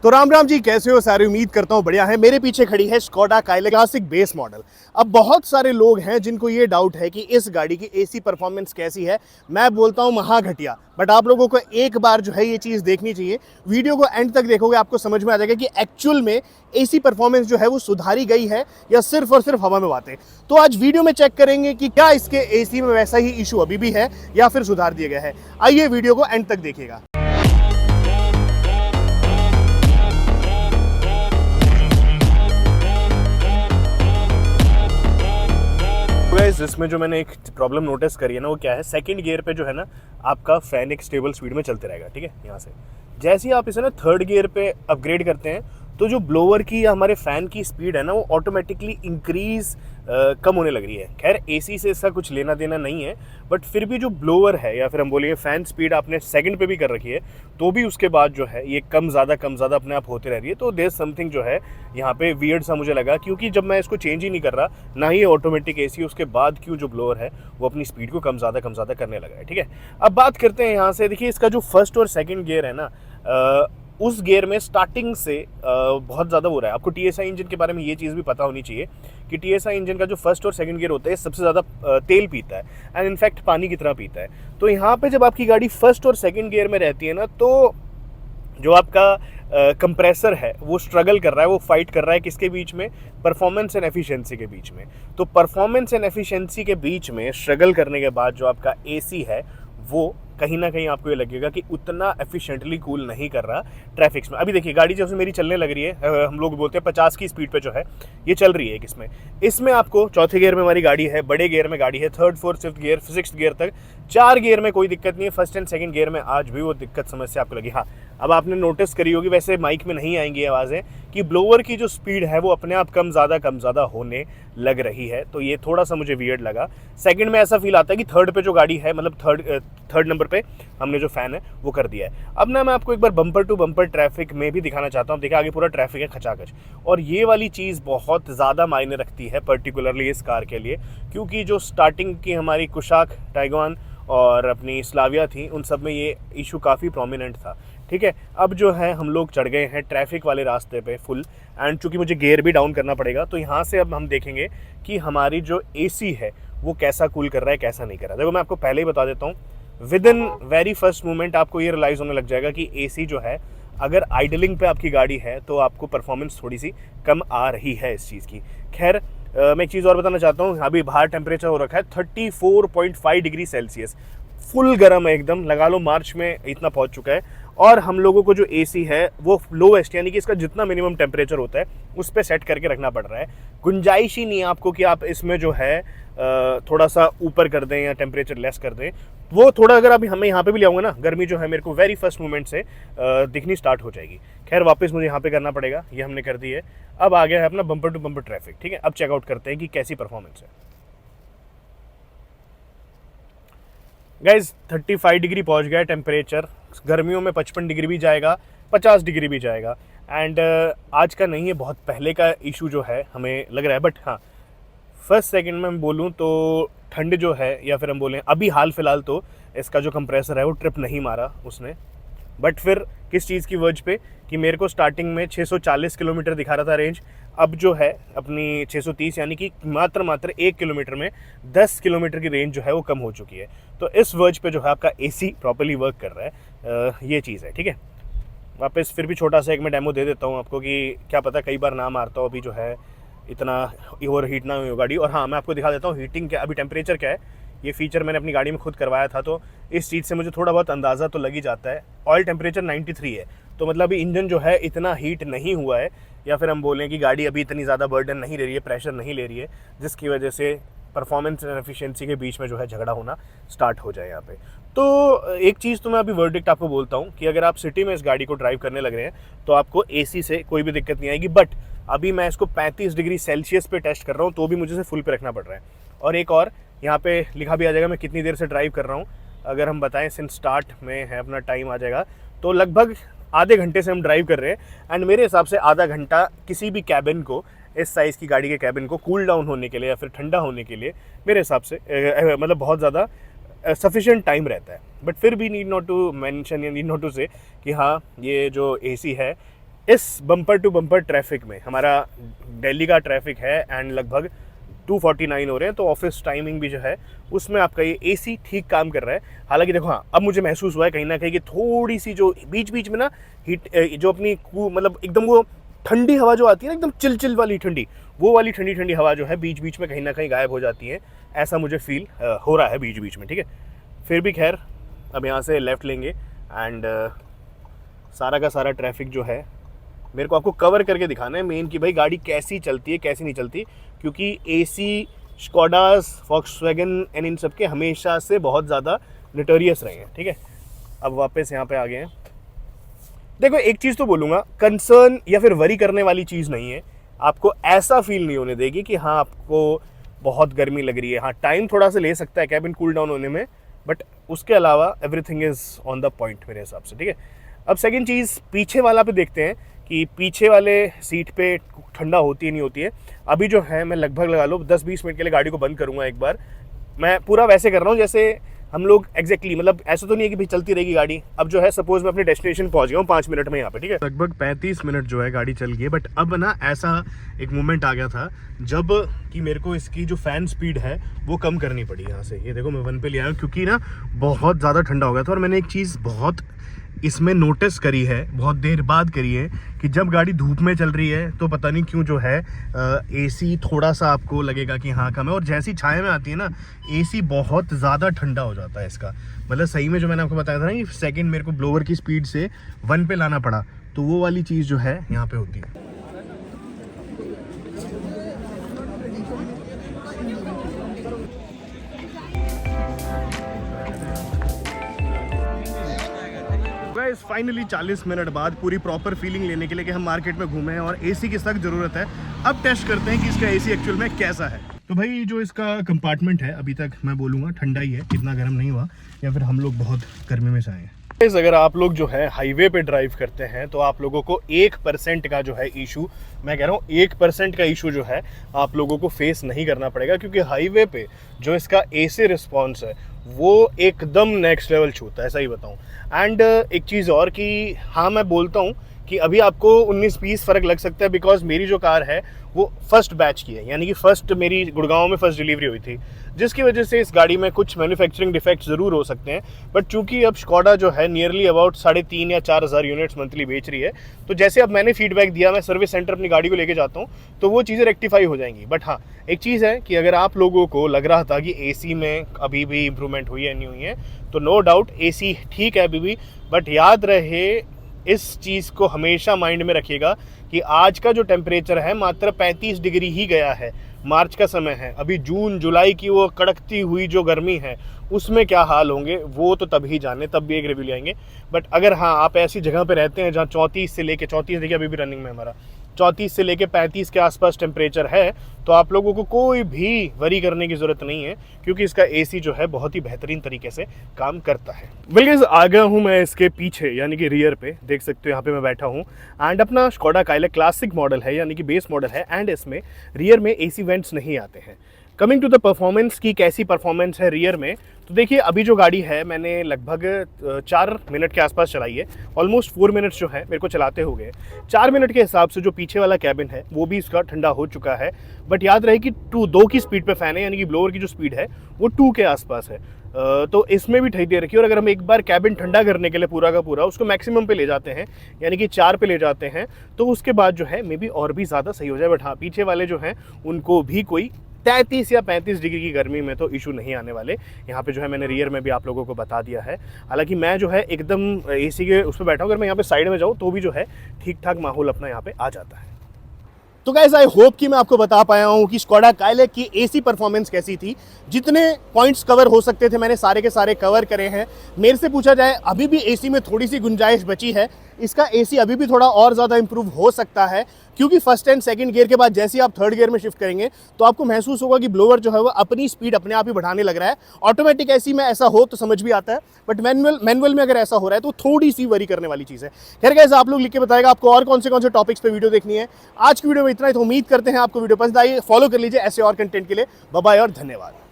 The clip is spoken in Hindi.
तो राम राम जी, कैसे हो सारे? उम्मीद करता हूँ बढ़िया है। मेरे पीछे खड़ी है Skoda Kylaq classic base model. अब बहुत सारे लोग हैं जिनको ये डाउट है कि इस गाड़ी की एसी परफॉर्मेंस कैसी है। मैं बोलता हूँ महा घटिया, बट आप लोगों को एक बार जो है ये चीज़ देखनी चाहिए। वीडियो को एंड तक देखोगे आपको समझ में आ जाएगा कि एक्चुअल में एसी परफॉर्मेंस जो है वो सुधारी गई है या सिर्फ और सिर्फ हवा में बातें। तो आज वीडियो में चेक करेंगे कि क्या इसके एसी में वैसा ही इशू अभी भी है या फिर सुधार दिया गया है। आइए वीडियो को एंड तक देखिएगा। इसमें जो मैंने एक प्रॉब्लम नोटिस करी है ना, वो क्या है, सेकंड गियर पे जो है ना आपका फैन एक स्टेबल स्पीड में चलते रहेगा। ठीक है, यहाँ से जैसे ही आप इसे ना थर्ड गियर पे अपग्रेड करते हैं तो जो ब्लोअर की या हमारे फ़ैन की स्पीड है ना वो ऑटोमेटिकली इंक्रीज़ कम होने लग रही है। खैर एसी से इसका कुछ लेना देना नहीं है, बट फिर भी जो ब्लोअर है या फिर हम बोलिए फ़ैन स्पीड आपने सेकंड पे भी कर रखी है तो भी उसके बाद जो है ये कम ज़्यादा अपने आप होते रह रही है। तो देयर समथिंग जो है यहाँ पे वियर्ड सा मुझे लगा, क्योंकि जब मैं इसको चेंज ही नहीं कर रहा ना ही ऑटोमेटिक एसी, उसके बाद क्यों जो ब्लोअर है वो अपनी स्पीड को कम ज़्यादा करने लगा है। ठीक है, अब बात करते हैं यहाँ से। देखिए इसका जो फर्स्ट और सेकेंड गियर है ना, उस गियर में स्टार्टिंग से बहुत ज़्यादा हो रहा है। आपको टीएसआई इंजन के बारे में ये चीज़ भी पता होनी चाहिए कि टीएसआई इंजन का जो फर्स्ट और सेकंड गियर होता है सबसे ज़्यादा तेल पीता है एंड इनफैक्ट पानी की तरह पीता है। तो यहाँ पे जब आपकी गाड़ी फर्स्ट और सेकंड गियर में रहती है ना, तो जो आपका कंप्रेसर है वो स्ट्रगल कर रहा है, वो फाइट कर रहा है किसके बीच में? परफॉर्मेंस एंड एफिशिएंसी के बीच में। तो परफॉर्मेंस एंड एफिशिएंसी के बीच में स्ट्रगल करने के बाद जो आपका एसी है वो कहीं ना कहीं आपको ये लगेगा कि उतना एफिशिएंटली कूल नहीं कर रहा ट्रैफिक्स में। अभी देखिए गाड़ी जैसे मेरी चलने लग रही है, हम लोग बोलते हैं 50 की स्पीड पे जो है ये चल रही है। इसमें आपको चौथे गियर में हमारी गाड़ी है, बड़े गियर में गाड़ी है, third fourth fifth gear sixth gear तक, 4 गियर में कोई दिक्कत नहीं है। फर्स्ट एंड सेकंड गियर में आज भी वो दिक्कत समस्या आपको लगी। हाँ, अब आपने नोटिस करी होगी, वैसे माइक में नहीं आएंगी आवाज़ें, कि ब्लोअर की जो स्पीड है वो अपने आप कम ज़्यादा होने लग रही है। तो ये थोड़ा सा मुझे वियर्ड लगा। सेकंड में ऐसा फील आता है कि थर्ड पे जो गाड़ी है, मतलब थर्ड नंबर पे हमने जो फ़ैन है वो कर दिया है। अब ना मैं आपको एक बार बम्पर टू बम्पर ट्रैफिक में भी दिखाना चाहता हूँ। देखिए आगे पूरा ट्रैफिक है खचाखच, और ये वाली चीज़ बहुत ज़्यादा मायने रखती है पर्टिकुलरली इस कार के लिए, क्योंकि जो स्टार्टिंग की हमारी कुशाक, टाइगवान और अपनी स्लाविया थी उन सब में ये इशू काफ़ी प्रोमिनेंट था। ठीक है, अब जो है हम लोग चढ़ गए हैं ट्रैफिक वाले रास्ते पे फुल, एंड चूंकि मुझे गियर भी डाउन करना पड़ेगा तो यहाँ से अब हम देखेंगे कि हमारी जो एसी है वो कैसा कूल कर रहा है कैसा नहीं कर रहा है। देखो मैं आपको पहले ही बता देता हूँ, with in very first moment आपको ये रियलाइज़ होने लग जाएगा कि एसी जो है, अगर आइडलिंग पे आपकी गाड़ी है तो आपको परफॉर्मेंस थोड़ी सी कम आ रही है इस चीज़ की। खैर मैं एक चीज़ और बताना चाहता हूँ, अभी बाहर टेम्परेचर हो रखा है 34.5 डिग्री सेल्सियस, फुल गर्म है एकदम, लगा लो मार्च में इतना पहुंच चुका है। और हम लोगों को जो एसी है वो लोवेस्ट, यानी कि इसका जितना मिनिमम टेम्परेचर होता है उस पर सेट करके रखना पड़ रहा है। गुंजाइश ही नहीं है आपको कि आप इसमें जो है थोड़ा सा ऊपर कर दें या टेम्परेचर लेस कर दें। वो थोड़ा अगर अभी हमें यहाँ पे भी ले आऊँगा ना, गर्मी जो है मेरे को वेरी फर्स्ट मोमेंट से दिखनी स्टार्ट हो जाएगी। खैर वापस मुझे यहाँ पे करना पड़ेगा, ये हमने कर दी है। अब आ गया है अपना बम्पर टू बम्पर ट्रैफिक। ठीक है, अब चेकआउट करते हैं कि कैसी परफॉर्मेंस है। गाइज 35 डिग्री पहुंच गया टेम्परेचर, गर्मियों में 55 डिग्री भी जाएगा, 50 डिग्री भी जाएगा। एंड आज का नहीं है, बहुत पहले का इशू जो है हमें लग रहा है। बट हाँ, फर्स्ट सेकंड में मैं बोलूँ तो ठंड जो है, या फिर हम बोलें अभी हाल फिलहाल तो इसका जो कंप्रेसर है वो ट्रिप नहीं मारा उसने। बट फिर किस चीज़ की वर्ज पे, कि मेरे को स्टार्टिंग में 640 किलोमीटर दिखा रहा था रेंज, अब जो है अपनी 630, यानी कि मात्र 1 किलोमीटर में 10 किलोमीटर की रेंज जो है वो कम हो चुकी है। तो इस वर्ज पे जो है आपका एसी प्रॉपर्ली वर्क कर रहा है, ये चीज़ है। ठीक है, वापस फिर भी छोटा सा एक मैं डेमो दे देता हूँ आपको, कि क्या पता कई बार ना मारता हो अभी जो है इतना ओवर हीट ना हुई गाड़ी। और हाँ, मैं आपको दिखा देता हूँ हीटिंग क्या, अभी टेम्परेचर क्या है। ये फीचर मैंने अपनी गाड़ी में खुद करवाया था, तो इस चीज़ से मुझे थोड़ा बहुत अंदाज़ा तो लग ही जाता है। ऑयल टेम्परेचर 93 है, तो मतलब अभी इंजन जो है इतना हीट नहीं हुआ है, या फिर हम बोलें कि गाड़ी अभी इतनी ज़्यादा बर्डन नहीं ले रही है, प्रेशर नहीं ले रही है, जिसकी वजह से परफॉर्मेंस एंड एफिशिएंसी के बीच में जो है झगड़ा होना स्टार्ट हो जाए यहाँ पे। तो एक चीज़ तो मैं अभी वर्डिक्ट आपको बोलता हूँ कि अगर आप सिटी में इस गाड़ी को ड्राइव करने लग रहे हैं तो आपको एसी से कोई भी दिक्कत नहीं आएगी। बट अभी मैं इसको 35 डिग्री सेल्सियस पे टेस्ट कर रहा हूँ तो भी मुझे इसे फुल पे रखना पड़ रहा है। और एक और यहाँ पे लिखा भी आ जाएगा मैं कितनी देर से ड्राइव कर रहा हूँ। अगर हम बताएं सिंस स्टार्ट में है अपना टाइम आ जाएगा, तो लगभग आधे घंटे से हम ड्राइव कर रहे हैं। एंड मेरे हिसाब से आधा घंटा किसी भी कैबिन को, इस साइज़ की गाड़ी के कैबिन को कूल डाउन होने के लिए या फिर ठंडा होने के लिए मेरे हिसाब से मतलब बहुत ज़्यादा सफिशिएंट टाइम रहता है। बट फिर भी नीड नॉट टू मेंशन या नीड नॉट टू से कि हाँ ये जो एसी है इस बम्पर टू बम्पर ट्रैफिक में, हमारा दिल्ली का ट्रैफिक है एंड लगभग 2:49 हो रहे हैं, तो ऑफिस टाइमिंग भी जो है उसमें आपका ये एसी ठीक काम कर रहा है। हालांकि देखो हाँ, अब मुझे महसूस हुआ है कहीं ना कहीं कि थोड़ी सी जो बीच बीच में ना हीट, जो अपनी मतलब एकदम वो ठंडी हवा जो आती है ना, एकदम चिल वाली ठंडी, वो वाली ठंडी ठंडी हवा जो है बीच बीच में कहीं ना कहीं गायब हो जाती है, ऐसा मुझे फील हो रहा है बीच बीच में। ठीक है, फिर भी खैर अब यहाँ से लेफ़्ट लेंगे एंड सारा का सारा ट्रैफिक जो है मेरे को आपको कवर करके दिखाना है मेन, कि भाई गाड़ी कैसी चलती है कैसी नहीं चलती, क्योंकि एसी स्कोडास, वॉक्सवैगन एंड इन सब के हमेशा से बहुत ज़्यादा नोटोरियस रहे हैं। ठीक है, अब वापस यहाँ पे आ गए हैं। देखो एक चीज़ तो बोलूँगा, कंसर्न या फिर वरी करने वाली चीज़ नहीं है, आपको ऐसा फील नहीं होने देगी कि हाँ आपको बहुत गर्मी लग रही है। हाँ, टाइम थोड़ा सा ले सकता है कैबिन कूल डाउन होने में, बट उसके अलावा everything is on the point मेरे हिसाब से। ठीक है, अब सेकंड चीज़ पीछे वाला पे देखते हैं कि पीछे वाले सीट पे ठंडा होती है नहीं होती है। अभी जो है मैं लगभग लगा लो 10-20 मिनट के लिए गाड़ी को बंद करूँगा एक बार। मैं पूरा वैसे कर रहा हूँ जैसे हम लोग एग्जैक्टली, मतलब ऐसा तो नहीं है कि भाई चलती रहेगी गाड़ी। अब जो है सपोज मैं अपने डेस्टिनेशन पहुँच गया हूँ 5 मिनट में यहाँ पे। ठीक है, लगभग 35 मिनट जो है गाड़ी चल गई है, बट अब ना ऐसा एक मोमेंट आ गया था जब कि मेरे को इसकी जो फ़ैन स्पीड है वो कम करनी पड़ी यहाँ से। ये देखो मैं 1 पे ले आया हूँ क्योंकि ना बहुत ज़्यादा ठंडा हो गया था। और मैंने एक चीज़ बहुत इसमें नोटिस करी है, बहुत देर बाद करी है, कि जब गाड़ी धूप में चल रही है तो पता नहीं क्यों जो है एसी थोड़ा सा आपको लगेगा कि हाँ कम है, और जैसी छाया में आती है ना एसी बहुत ज़्यादा ठंडा हो जाता है इसका। मतलब सही में जो मैंने आपको बताया था ना कि सेकंड मेरे को ब्लोअर की स्पीड से 1 पे लाना पड़ा, तो वो वाली चीज़ जो है यहाँ पे होती है। गाइस फाइनली 40 मिनट बाद पूरी प्रॉपर फीलिंग लेने के लिए कि हम मार्केट में घूमे हैं और एसी की सख्त ज़रूरत है, अब टेस्ट करते हैं कि इसका एसी एक्चुअल में कैसा है। तो भाई जो इसका कंपार्टमेंट है अभी तक मैं बोलूँगा ठंडा ही है, इतना गर्म नहीं हुआ, या फिर हम लोग बहुत गर्मी में से आए हैं। अगर आप लोग जो है हाईवे पे ड्राइव करते हैं तो आप लोगों को 1% का जो है इशू, मैं कह रहा हूँ 1% का इशू जो है आप लोगों को फेस नहीं करना पड़ेगा, क्योंकि हाईवे पे जो इसका एसी रिस्पॉन्स है वो एकदम नेक्स्ट लेवल छूता है, सही बताऊँ। एंड एक चीज़ और कि हाँ मैं बोलता हूँ कि अभी आपको 19-20 फ़र्क लग सकता है, बिकॉज मेरी जो कार है वो फर्स्ट बैच की है, यानी कि फर्स्ट मेरी गुड़गांव में फर्स्ट डिलीवरी हुई थी, जिसकी वजह से इस गाड़ी में कुछ मैन्युफैक्चरिंग डिफेक्ट ज़रूर हो सकते हैं। बट चूंकि अब स्कोडा जो है नियरली अबाउट 3,500 या 4,000 यूनिट्स मंथली बेच रही है, तो जैसे अब मैंने फीडबैक दिया, मैं सर्विस सेंटर अपनी गाड़ी को लेके जाता हूँ तो वो चीज़ें रेक्टिफाई हो जाएंगी। बट हाँ एक चीज़ है कि अगर आप लोगों को लग रहा था कि एसी में अभी भी इम्प्रूवमेंट हुई है नहीं हुई है, तो नो डाउट एसी ठीक है अभी भी, बट याद रहे इस चीज़ को हमेशा माइंड में रखिएगा कि आज का जो टेम्परेचर है मात्र 35 डिग्री ही गया है, मार्च का समय है, अभी जून जुलाई की वो कड़कती हुई जो गर्मी है उसमें क्या हाल होंगे वो तो तब ही जाने, तब भी एक रिव्यू लेंगे। बट अगर हाँ आप ऐसी जगह पे रहते हैं जहाँ 34 से लेके 34 देखिए अभी भी रनिंग में हमारा 34 से लेके 35 के आसपास टेम्परेचर है, तो आप लोगों को कोई भी वरी करने की ज़रूरत नहीं है, क्योंकि इसका एसी जो है बहुत ही बेहतरीन तरीके से काम करता है। बिल्कुल आ गया हूँ मैं इसके पीछे, यानी कि रियर पे, देख सकते हो यहाँ पे मैं बैठा हूँ। एंड अपना स्कोडा काइलैक क्लासिक मॉडल है, यानी कि बेस मॉडल है, एंड इसमें रियर में एसी वेंट्स नहीं आते हैं। कमिंग टू द परफॉर्मेंस की कैसी परफॉर्मेंस है रियर में, तो देखिए अभी जो गाड़ी है मैंने लगभग 4 मिनट के आसपास चलाई है, ऑलमोस्ट 4 मिनट्स जो है मेरे को चलाते हो गए। 4 मिनट के हिसाब से जो पीछे वाला कैबिन है वो भी इसका ठंडा हो चुका है, बट याद रहे कि 2 की स्पीड पे फ़ैन है, यानी कि ब्लोअर की जो स्पीड है वो 2 के आसपास है, तो इसमें भी ठंडी दे रखी है। और अगर हम एक बार कैबिन ठंडा करने के लिए पूरा का पूरा उसको मैक्सिमम पे ले जाते हैं, यानी कि 4 पे ले जाते हैं, तो उसके बाद जो है मे बी और भी ज़्यादा सही हो जाए। बट हाँ पीछे वाले जो हैं उनको भी कोई 33 या 35 डिग्री की गर्मी में तो इशू नहीं आने वाले। यहाँ पे जो है मैंने रियर में भी आप लोगों को बता दिया है। हालांकि मैं जो है एकदम एसी के उस पर बैठा हूँ, अगर मैं यहाँ पे साइड में जाऊँ तो भी जो है ठीक ठाक माहौल अपना यहाँ पे आ जाता है। तो गाइस आई होप कि मैं आपको बता पाया हूँ कि स्कोडा काइलैक की एसी परफॉर्मेंस कैसी थी। जितने पॉइंट्स कवर हो सकते थे मैंने सारे के सारे कवर करे हैं। मेरे से पूछा जाए अभी भी एसी में थोड़ी सी गुंजाइश बची है, इसका एसी अभी भी थोड़ा और ज़्यादा इंप्रूव हो सकता है, क्योंकि फर्स्ट एंड सेकंड गियर के बाद जैसे ही आप थर्ड गियर में शिफ्ट करेंगे तो आपको महसूस होगा कि ब्लोअर जो है वो अपनी स्पीड अपने आप ही बढ़ाने लग रहा है। ऑटोमेटिक एसी में ऐसा हो तो समझ भी आता है, बट मैनुअल में अगर ऐसा हो रहा है तो थोड़ी सी वरी करने वाली चीज़ है। खैर गाइस आप लोग लिख के बताएगा आपको और कौन से टॉपिक्स पे वीडियो देखनी है। आज की वीडियो में इतना ही, तो उम्मीद करते हैं आपको वीडियो पसंद आई। फॉलो कर लीजिए ऐसे और कंटेंट के लिए। बाय बाय और धन्यवाद।